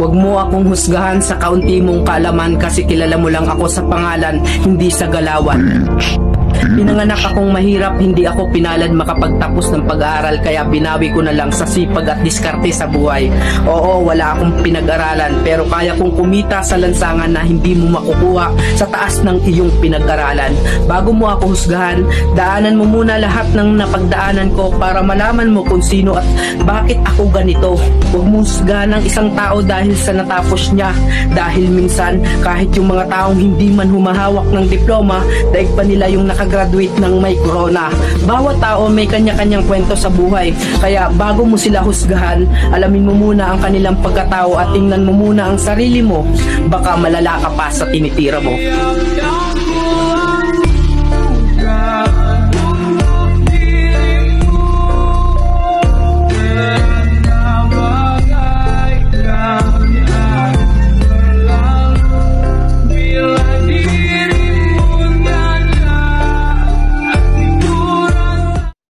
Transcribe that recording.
Huwag mo akong husgahan sa kaunti mong kaalaman kasi kilala mo lang ako sa pangalan, hindi sa galawan. Pinanganak akong mahirap, hindi ako pinalad makapagtapos ng pag-aaral kaya binawi ko na lang sa sipag at diskarte sa buhay. Oo, wala akong pinag-aralan pero kaya kong kumita sa lansangan na hindi mo makukuha sa taas ng iyong pinag-aralan. Bago mo ako husgahan, daanan mo muna lahat ng napagdaanan ko para malaman mo kung sino at bakit ako ganito. Huwag mo husgahan ng isang tao dahil sa natapos niya, dahil minsan kahit yung mga taong hindi man humahawak ng diploma, daig pa nila yung nakagraduate ng may corona. Bawat tao may kanya-kanyang kwento sa buhay, kaya bago mo sila husgahan, alamin mo muna ang kanilang pagkatao at tingnan mo muna ang sarili mo, baka malala ka pa sa tinitira mo.